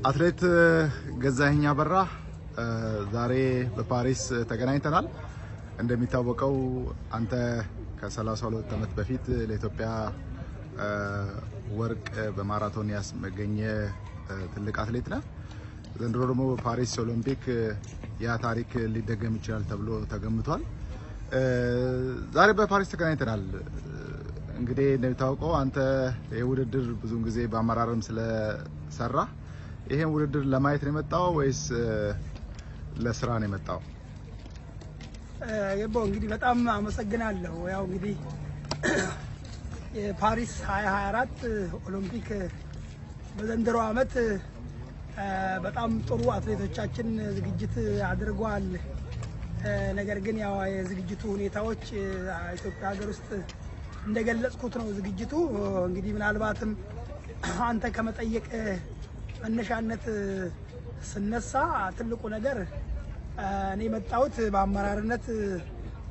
አትሌት ገዛኸኝ አበራ ዛሬ በፓሪስ ተገናኝተናል። እንደሚታወቀው አንተ ከ32 ዓመት በፊት ለኢትዮጵያ ወርቅ በማራቶን ያስመገኘ ትልቅ አትሌት ነህ። ዘንድሮ ደግሞ በፓሪስ ኦሎምፒክ ያ ታሪክ ሊደገም ይችላል ተብሎ ተገምቷል። ዛሬ በፓሪስ ተገናኝተናል። እንግዲህ እንደሚታወቀው አንተ የውድድር ብዙን ጊዜ በአመራርም ስለሰራ ይሄን ውድድር ለማየት ነው የመጣው ወይስ ለስራ ነው የመጣው? የቦ እንግዲህ በጣም አመሰግናለሁ። ያው እንግዲህ የፓሪስ 2024 ኦሎምፒክ በዘንድሮ ዓመት በጣም ጥሩ አትሌቶቻችን ዝግጅት አድርጓል። ነገር ግን ያው የዝግጅቱ ሁኔታዎች ኢትዮጵያ ሀገር ውስጥ እንደገለጽኩት ነው። ዝግጅቱ እንግዲህ ምናልባትም አንተ ከመጠየቅ መነሻነት ስነሳ ትልቁ ነገር እኔ መጣሁት በአመራርነት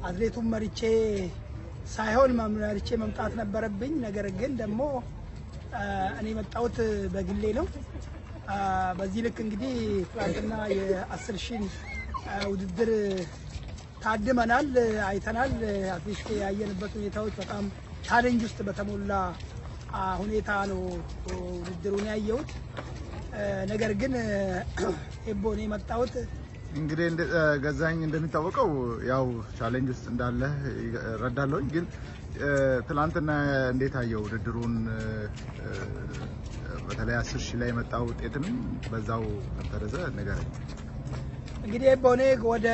አትሌቱን መርጬ ሳይሆን መርጬ መምጣት ነበረብኝ። ነገር ግን ደግሞ እኔ መጣሁት በግሌ ነው። በዚህ ልክ እንግዲህ ትላንትና የ10,000 ውድድር ታድመናል፣ አይተናል። አትሌት ያየንበት ሁኔታዎች በጣም ቻሌንጅ ውስጥ በተሞላ ሁኔታ ነው ውድድሩን ያየሁት። ነገር ግን ኤቦኔ መጣሁት እንግዲህ ገዛኸኝ እንደሚታወቀው ያው ቻሌንጅ ውስጥ እንዳለ ረዳለሁ። ግን ትላንትና እንዴት አየው ውድድሩን? በተለይ 10,000 ላይ የመጣው ውጤትም በዛው ተደረዘ ነገር እንግዲህ ኤቦኔ ወደ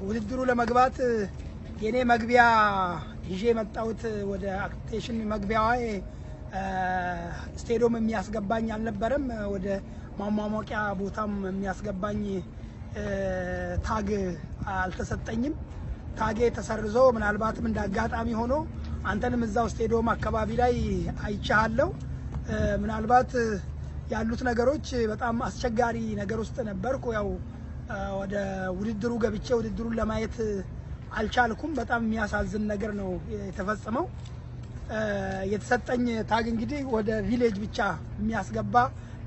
ውድድሩ ለመግባት የኔ መግቢያ ይዤ መጣሁት ወደ አክቲቬሽን መግቢያዋ ስቴዲየም የሚያስገባኝ አልነበረም። ወደ ማሟሟቂያ ቦታም የሚያስገባኝ ታግ አልተሰጠኝም። ታጌ ተሰርዞ ምናልባትም እንዳጋጣሚ ሆኖ አንተንም እዛው ስቴዲየም አካባቢ ላይ አይቻለሁ። ምናልባት ያሉት ነገሮች በጣም አስቸጋሪ ነገር ውስጥ ነበርኩ። ያው ወደ ውድድሩ ገብቼ ውድድሩን ለማየት አልቻልኩም። በጣም የሚያሳዝን ነገር ነው የተፈጸመው። የተሰጠኝ ታግ እንግዲህ ወደ ቪሌጅ ብቻ የሚያስገባ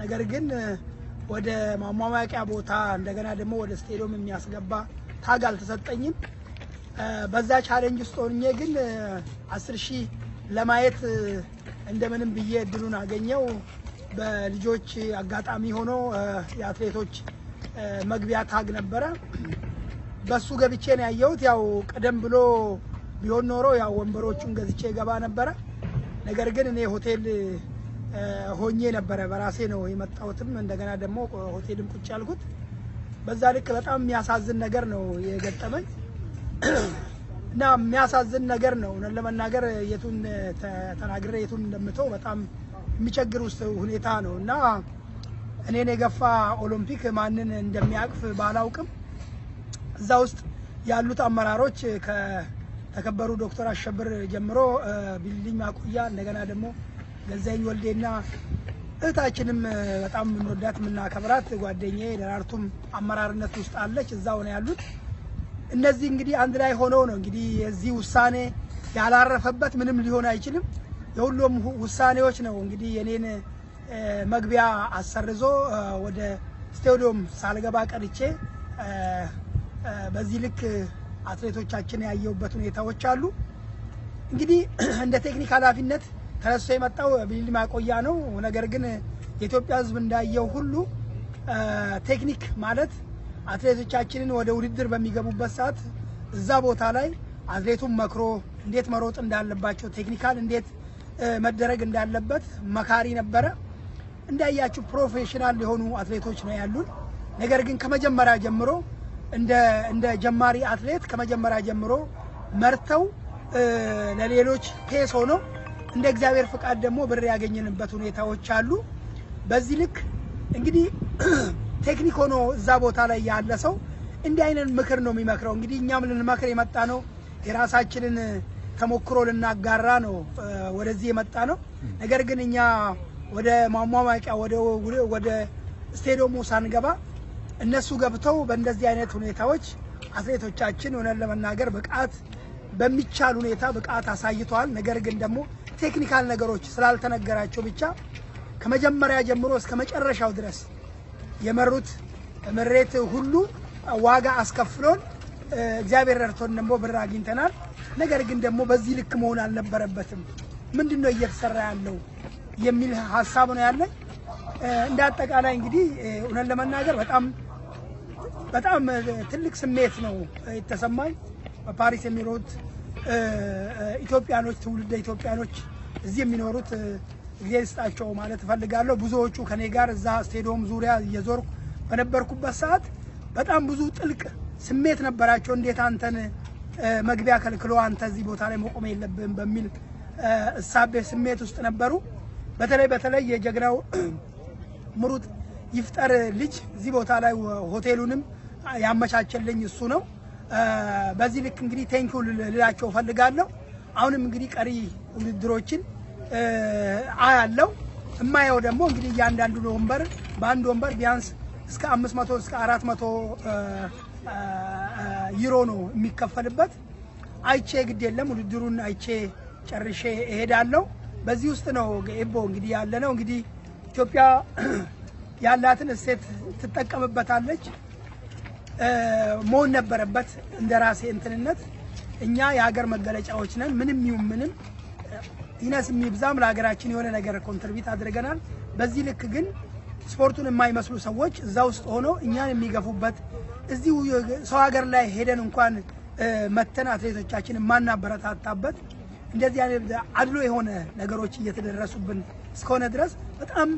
ነገር ግን ወደ ማሟሟቂያ ቦታ እንደገና ደግሞ ወደ ስቴዲየም የሚያስገባ ታግ አልተሰጠኝም። በዛ ቻሌንጅ ውስጥ ሆኜ ግን 10,000 ለማየት እንደምንም ብዬ እድሉን አገኘው። በልጆች አጋጣሚ ሆኖ የአትሌቶች መግቢያ ታግ ነበረ፣ በሱ ገብቼ ነው ያየሁት። ያው ቀደም ብሎ ቢሆን ኖሮ ያው ወንበሮቹን ገዝቼ ገባ ነበረ። ነገር ግን እኔ ሆቴል ሆኜ ነበረ፣ በራሴ ነው የመጣሁትም። እንደገና ደግሞ ሆቴልም ቁጭ ያልኩት። በዛ ልክ በጣም የሚያሳዝን ነገር ነው የገጠመኝ እና የሚያሳዝን ነገር ነው ለመናገር የቱን ተናግሬ የቱን እንደምተው በጣም የሚቸግር ውስጥ ሁኔታ ነው እና እኔን የገፋ ኦሎምፒክ ማንን እንደሚያቅፍ ባላውቅም እዛ ውስጥ ያሉት አመራሮች ከተከበሩ ዶክተር አሸብር ጀምሮ ቢልዲንግ ማቆያ እንደገና ደግሞ ገዛኸኝ ወልዴና እህታችንም በጣም እንወዳት የምናከብራት ጓደኛዬ ደራርቱም አመራርነት ውስጥ አለች፣ እዛው ነው ያሉት። እነዚህ እንግዲህ አንድ ላይ ሆነው ነው እንግዲህ የዚህ ውሳኔ ያላረፈበት ምንም ሊሆን አይችልም። የሁሉም ውሳኔዎች ነው እንግዲህ የኔን መግቢያ አሰርዞ ወደ ስቴዲየም ሳልገባ ቀርቼ በዚህ ልክ አትሌቶቻችን ያየውበት ሁኔታዎች አሉ። እንግዲህ እንደ ቴክኒክ ኃላፊነት ተነስቶ የመጣው ቢልዲንግ ማቆያ ነው። ነገር ግን የኢትዮጵያ ሕዝብ እንዳየው ሁሉ ቴክኒክ ማለት አትሌቶቻችንን ወደ ውድድር በሚገቡበት ሰዓት እዛ ቦታ ላይ አትሌቱን መክሮ እንዴት መሮጥ እንዳለባቸው ቴክኒካል እንዴት መደረግ እንዳለበት መካሪ ነበረ። እንዳያችሁ ፕሮፌሽናል የሆኑ አትሌቶች ነው ያሉን። ነገር ግን ከመጀመሪያ ጀምሮ እንደ ጀማሪ አትሌት ከመጀመሪያ ጀምሮ መርተው ለሌሎች ፔስ ሆኖ እንደ እግዚአብሔር ፍቃድ ደግሞ ብር ያገኘንበት ሁኔታዎች አሉ። በዚህ ልክ እንግዲህ ቴክኒክ ሆኖ እዛ ቦታ ላይ ያለ ሰው እንዲህ አይነት ምክር ነው የሚመክረው። እንግዲህ እኛም ልንመክር የመጣ ነው፣ የራሳችንን ተሞክሮ ልናጋራ ነው ወደዚህ የመጣ ነው። ነገር ግን እኛ ወደ ማሟሟቂያ ወደ ስቴዲየሙ ሳንገባ እነሱ ገብተው በእንደዚህ አይነት ሁኔታዎች አትሌቶቻችን ሆነን ለመናገር ብቃት በሚቻል ሁኔታ ብቃት አሳይተዋል። ነገር ግን ደግሞ ቴክኒካል ነገሮች ስላልተነገራቸው ብቻ ከመጀመሪያ ጀምሮ እስከ መጨረሻው ድረስ የመሩት ምሬት ሁሉ ዋጋ አስከፍሎን እግዚአብሔር ረድቶን ደግሞ ብር አግኝተናል። ነገር ግን ደግሞ በዚህ ልክ መሆን አልነበረበትም። ምንድነው እየተሰራ ያለው የሚል ሐሳብ ነው ያለኝ። እንደ አጠቃላይ እንግዲህ እውነት ለመናገር በጣም ትልቅ ስሜት ነው የተሰማኝ። በፓሪስ የሚኖሩት ኢትዮጵያኖች ትውልደ ኢትዮጵያኖች እዚህ የሚኖሩት እግዚአብሔር ይስጣቸው ማለት እፈልጋለሁ። ብዙዎቹ ከኔ ጋር እዛ ስቴዲየም ዙሪያ እየዞርኩ በነበርኩበት ሰዓት በጣም ብዙ ጥልቅ ስሜት ነበራቸው። እንዴት አንተን መግቢያ ከልክሎ አንተ እዚህ ቦታ ላይ መቆም የለብህም በሚል እሳቤ ስሜት ውስጥ ነበሩ። በተለይ የጀግናው ምሩጥ ይፍጠር ልጅ እዚህ ቦታ ላይ ሆቴሉንም ያመቻቸልኝ እሱ ነው። በዚህ ልክ እንግዲህ ቴንኪው ልላቸው ፈልጋለሁ። አሁንም እንግዲህ ቀሪ ውድድሮችን አያለው እማየው ደግሞ እንግዲህ እያንዳንዱ ወንበር በአንድ ወንበር ቢያንስ እስከ 500 እስከ 400 ዩሮ ነው የሚከፈልበት። አይቼ ግድ የለም ውድድሩን አይቼ ጨርሼ እሄዳለሁ። በዚህ ውስጥ ነው ኤቦ እንግዲህ ያለነው። እንግዲህ ኢትዮጵያ ያላትን እሴት ትጠቀምበታለች። መሆን ነበረበት እንደራሴ እንትንነት። እኛ የሀገር መገለጫዎች ነን። ምንም ይሁን ምንም ይነስ የሚብዛም ለሀገራችን የሆነ ነገር ኮንትሪቢዩት አድርገናል። በዚህ ልክ ግን ስፖርቱን የማይመስሉ ሰዎች እዛ ውስጥ ሆኖ እኛን የሚገፉበት እዚሁ ሰው ሀገር ላይ ሄደን እንኳን መተን አትሌቶቻችን ማናበረታታበት እንደዚህ አይነት አድሎ የሆነ ነገሮች እየተደረሱብን እስከሆነ ድረስ በጣም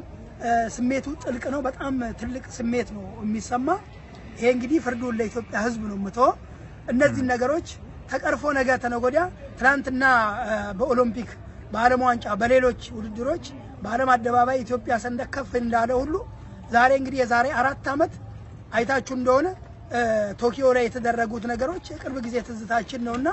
ስሜቱ ጥልቅ ነው። በጣም ትልቅ ስሜት ነው የሚሰማ። ይሄ እንግዲህ ፍርዱን ለኢትዮጵያ ሕዝብ ነው የምተወው። እነዚህ ነገሮች ተቀርፎ ነገ ተነጎዳ ትናንትና በኦሎምፒክ በዓለም ዋንጫ በሌሎች ውድድሮች በዓለም አደባባይ ኢትዮጵያ ሰንደቅ ከፍ እንዳለ ሁሉ ዛሬ እንግዲህ የዛሬ 4 ዓመት አይታችሁ እንደሆነ ቶኪዮ ላይ የተደረጉት ነገሮች የቅርብ ጊዜ ትዝታችን ነውና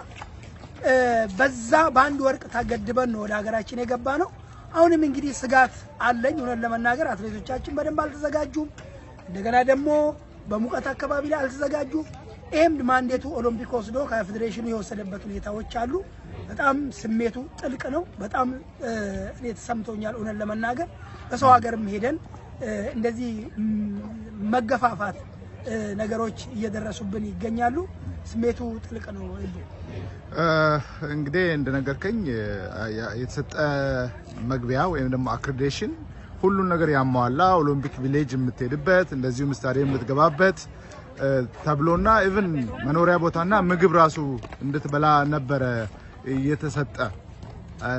በዛ በአንድ ወርቅ ታገድበን ነው ወደ ሀገራችን የገባ ነው። አሁንም እንግዲህ ስጋት አለኝ እውነት ለመናገር አትሌቶቻችን በደንብ አልተዘጋጁም። እንደገና ደግሞ በሙቀት አካባቢ ላይ አልተዘጋጁም። ይሄም ማንዴቱ ኦሎምፒክ ወስዶ ከፌዴሬሽኑ የወሰደበት ሁኔታዎች አሉ። በጣም ስሜቱ ጥልቅ ነው። በጣም እኔ ተሰምቶኛል እውነት ለመናገር በሰው ሀገርም ሄደን እንደዚህ መገፋፋት ነገሮች እየደረሱብን ይገኛሉ። ስሜቱ ጥልቅ ነው። እንግዲህ እንደነገርከኝ የተሰጠ መግቢያ ወይም ደግሞ አክሬዲቴሽን ሁሉን ነገር ያሟላ ኦሎምፒክ ቪሌጅ የምትሄድበት እንደዚሁም ስታዲየም የምትገባበት ተብሎና ኢቭን መኖሪያ ቦታና ምግብ ራሱ እንድትበላ ነበረ የተሰጠ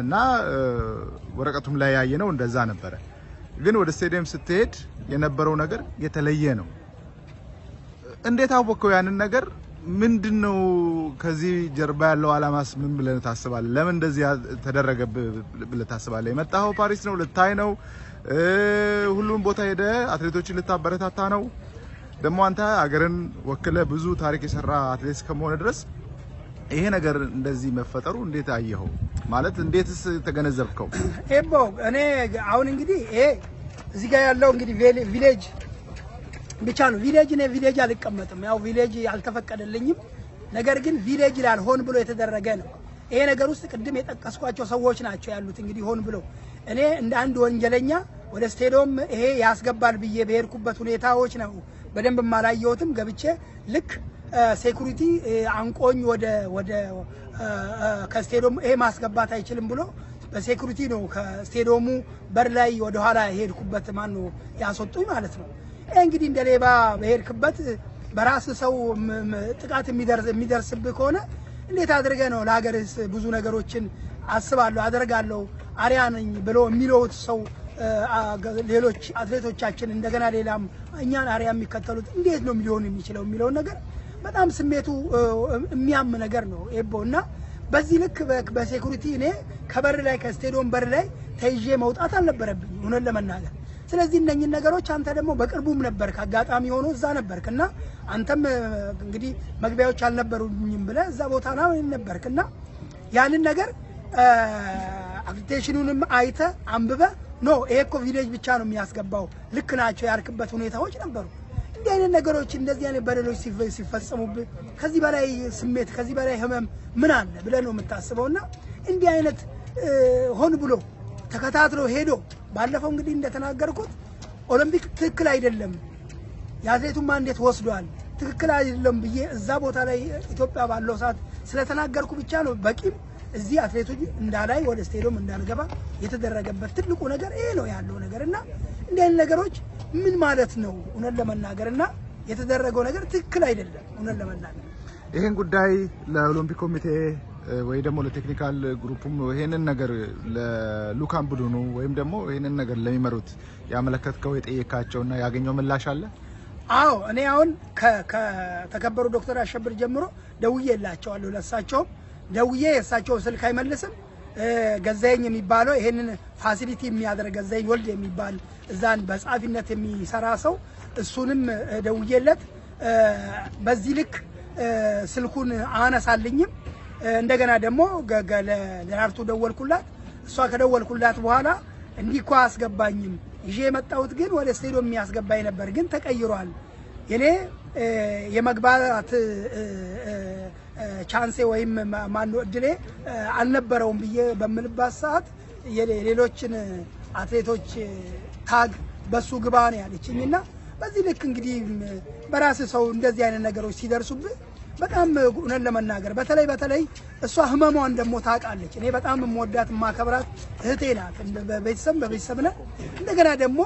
እና ወረቀቱም ላይ ያየነው እንደዛ ነበረ። ግን ወደ ስታዲየም ስትሄድ የነበረው ነገር የተለየ ነው። እንዴት አወቀው ያንን ነገር? ምንድነው ከዚህ ጀርባ ያለው አላማስ ምን ብለህ ታስባለህ? ለምን እንደዚህ ተደረገ ብለህ ታስባለህ? የመጣው ፓሪስ ነው ልታይ ነው? ሁሉም ቦታ ሄደ አትሌቶችን ልታበረታታ ነው? ደግሞ አንተ ሀገርን ወክለ ብዙ ታሪክ የሰራ አትሌት ከመሆነ ድረስ ይሄ ነገር እንደዚህ መፈጠሩ እንዴት አየኸው? ማለት እንዴትስ ተገነዘብከው? ኤቦ እኔ አሁን እንግዲህ ይሄ እዚህ ጋር ያለው እንግዲህ ቪሌጅ ብቻ ነው። ቪሌጅ አልቀመጥም። ያው ቪሌጅ አልተፈቀደልኝም። ነገር ግን ቪሌጅ ይላል ሆን ብሎ የተደረገ ነው። ይሄ ነገር ውስጥ ቅድም የጠቀስኳቸው ሰዎች ናቸው ያሉት። እንግዲህ ሆን ብሎ እኔ እንደ አንድ ወንጀለኛ ወደ ስቴዲየም ይሄ ያስገባል ብዬ በሄድኩበት ሁኔታዎች ነው በደንብ ማላየሁትም። ገብቼ ልክ ሴኩሪቲ አንቆኝ ወደ ከስቴዲየም ይሄ ማስገባት አይችልም ብሎ በሴኩሪቲ ነው ከስቴዲየሙ በር ላይ ወደ ኋላ ሄድኩበት። ማን ነው ያስወጡኝ ማለት ነው። እንግዲህ እንደ ሌባ በሄድክበት በራስ ሰው ጥቃት የሚደርስብህ ከሆነ እንዴት አድርገ ነው ለሀገርስ ብዙ ነገሮችን አስባለሁ አደርጋለሁ አሪያ ነኝ ብሎ የሚለውት ሰው ሌሎች አትሌቶቻችን እንደገና ሌላም እኛን አሪያ የሚከተሉት እንዴት ነው ሊሆን የሚችለው የሚለው ነገር በጣም ስሜቱ የሚያም ነገር ነው ኤቦና በዚህ ልክ በሴኩሪቲ እኔ ከበር ላይ ከስቴዲየም በር ላይ ተይዤ መውጣት አልነበረብኝ እውነት ለመናገር። ስለዚህ እነኚህ ነገሮች አንተ ደግሞ በቅርቡም ነበርክ አጋጣሚ ሆኖ እዛ ነበርክና አንተም እንግዲህ መግቢያዎች አልነበሩኝም ብለ እዛ ቦታ ነበርክና ያንን ነገር አክሬዲቴሽኑንም አይተ አንብበ ኖ ይሄ እኮ ቪሌጅ ብቻ ነው የሚያስገባው ልክ ናቸው ያልክበት ሁኔታዎች ነበሩ። እንዲህ አይነት ነገሮች እንደዚህ አይነት በደሎች ሲፈጸሙብህ ከዚህ በላይ ስሜት ከዚህ በላይ ህመም ምን አለ ብለህ ነው የምታስበውና እንዲህ አይነት ሆን ብሎ ተከታትሎ ሄዶ ባለፈው እንግዲህ እንደተናገርኩት ኦሎምፒክ ትክክል አይደለም የአትሌቱን ማንዴት ወስዷል ትክክል አይደለም ብዬ እዛ ቦታ ላይ ኢትዮጵያ ባለው ሰዓት ስለተናገርኩ ብቻ ነው በቂም እዚህ አትሌቶች እንዳላይ ወደ ስቴዲየም እንዳልገባ የተደረገበት ትልቁ ነገር ይሄ ነው ያለው ነገርና እንደ አይነት ነገሮች ምን ማለት ነው እውነት ለመናገርና የተደረገው ነገር ትክክል አይደለም እውነት ለመናገር ይሄን ጉዳይ ለኦሎምፒክ ኮሚቴ ወይ ደግሞ ለቴክኒካል ግሩፕም ይሄንን ነገር ለሉካን ቡድኑ ወይም ደግሞ ይሄንን ነገር ለሚመሩት ያመለከትከው የጠየካቸውና ያገኘው ምላሽ አለ? አዎ እኔ አሁን ከተከበሩ ዶክተር አሸብር ጀምሮ ደውዬላቸዋለሁ ለሳቸው ደውዬ የሳቸው ስልክ አይመልስም ገዛኝ የሚባለው ይሄንን ፋሲሊቲ የሚያደርግ ገዛኝ ወልድ የሚባል እዛን በጻፊነት የሚሰራ ሰው እሱንም ደውዬለት በዚህ ልክ ስልኩን አነሳልኝም እንደገና ደግሞ ለራርቱ ደወልኩላት እሷ ከደወልኩላት በኋላ እንዲኳ አስገባኝም ይዤ መጣሁት ግን ወደ ስቴዲየም የሚያስገባኝ ነበር ግን ተቀይሯል የኔ የመግባት ቻንሴ ወይም ማን እድሌ አልነበረውም ብዬ በምልባት ሰዓት የሌሎችን አትሌቶች ታግ በሱ ግባ ነው ያለችኝና በዚህ ልክ እንግዲህ በራስ ሰው እንደዚህ አይነት ነገሮች ሲደርሱብህ በጣም እውነት ለመናገር በተለይ እሷ ህመሟን ደሞ ታውቃለች እኔ በጣም የምወዳት ማከብራት እህቴ ናት በቤተሰብ ነን እንደገና ደግሞ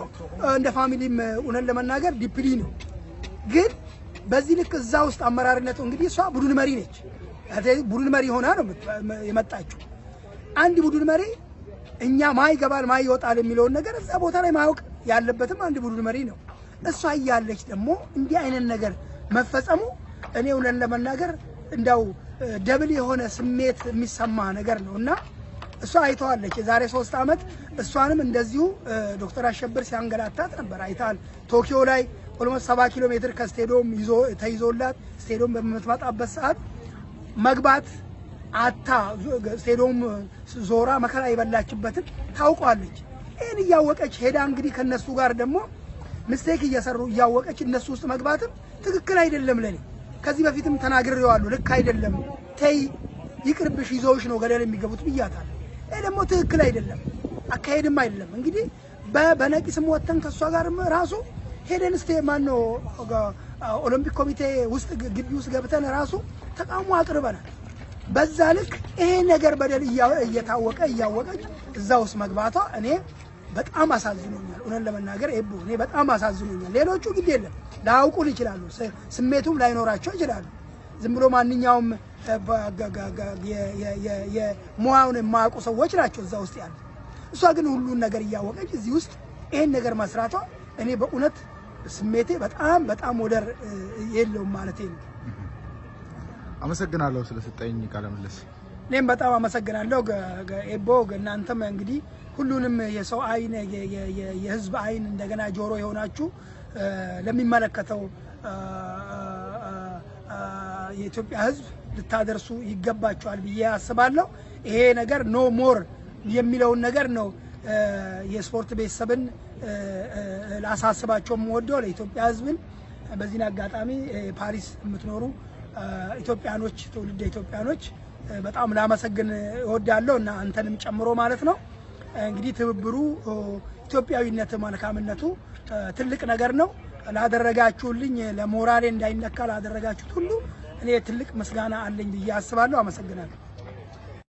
እንደ ፋሚሊም እውነት ለመናገር ዲፕሊ ነው ግን በዚህ ልክ እዛ ውስጥ አመራርነቱ እንግዲህ እሷ ቡድን መሪ ነች ቡድን መሪ ሆና ነው የመጣችው አንድ ቡድን መሪ እኛ ማይ ገባል ማይ ይወጣል የሚለውን ነገር እዛ ቦታ ላይ ማወቅ ያለበትም አንድ ቡድን መሪ ነው እሷ ያያለች ደግሞ እንዲህ አይነት ነገር መፈጸሙ እኔ እውነት ለመናገር እንዳው ደብል የሆነ ስሜት የሚሰማ ነገር ነውና እሷ አይተዋለች የዛሬ 3 አመት እሷንም እንደዚሁ ዶክተር አሸብር ሲያንገላታት ነበር አይታል ቶኪዮ ላይ ኦልሞስት 70 ኪሎ ሜትር ከስቴዲየም ተይዞላት ስቴዲየም በመጥማጣበት ሰዓት መግባት አታ ስቴዲየም ዞራ መከራ ይበላችበትን ታውቋለች እኔ ያወቀች ሄዳ እንግዲህ ከነሱ ጋር ደግሞ ሚስቴክ እየሰሩ ያወቀች እነሱ ውስጥ መግባትም ትክክል አይደለም ለኔ ከዚህ በፊትም ተናግሬዋለሁ ልክ አይደለም ተይ ይቅርብሽ ይዘውሽ ነው ገደል የሚገቡት ብያታል ይሄ ደግሞ ትክክል አይደለም አካሄድም አይደለም እንግዲህ በነቂስም ወተን ከሷ ጋርም ራሱ ሄደን ማን ነው ኦሎምፒክ ኮሚቴ ውስጥ ግቢ ውስጥ ገብተን ራሱ ተቃውሞ አቅርበናል በዛ ልክ ይሄ ነገር በደል እያወቀች እዛ ውስጥ መግባቷ እኔ በጣም አሳዝኖኛል እውነት ለመናገር ኤቦ እኔ በጣም አሳዝኖኛል ሌሎቹ ግድ የለም ላውቁን ይችላሉ ስሜቱም ላይኖራቸው ይችላሉ ዝም ብሎ ማንኛውም የሙያውን የማያውቁ ሰዎች ናቸው እዛ ውስጥ ያሉት እሷ ግን ሁሉን ነገር እያወቀች እዚህ ውስጥ ይሄን ነገር መስራቷ እኔ በእውነት ስሜቴ በጣም ወደር የለውም ማለት ነው አመሰግናለሁ ስለሰጠኝ ቃለ ምልልስ እኔም በጣም አመሰግናለሁ ኤቦ እናንተም እንግዲህ ሁሉንም የሰው አይን የህዝብ አይን እንደገና ጆሮ የሆናችሁ ለሚመለከተው የኢትዮጵያ ህዝብ ልታደርሱ ይገባችኋል ብዬ አስባለሁ ይሄ ነገር ኖ ሞር የሚለው ነገር ነው የስፖርት ቤተሰብን ላሳስባቸው ወደው ለኢትዮጵያ ህዝብን በዚህ አጋጣሚ ፓሪስ የምትኖሩ ኢትዮጵያኖች ትውልደ ኢትዮጵያኖች በጣም ላመሰግን እወዳለሁ እና አንተንም ጨምሮ ማለት ነው እንግዲህ ትብብሩ ኢትዮጵያዊነት መልካምነቱ ትልቅ ነገር ነው ላደረጋችሁልኝ ለሞራሌ እንዳይነካ ላደረጋችሁት ሁሉ እኔ ትልቅ ምስጋና አለኝ ብዬ አስባለሁ አመሰግናለሁ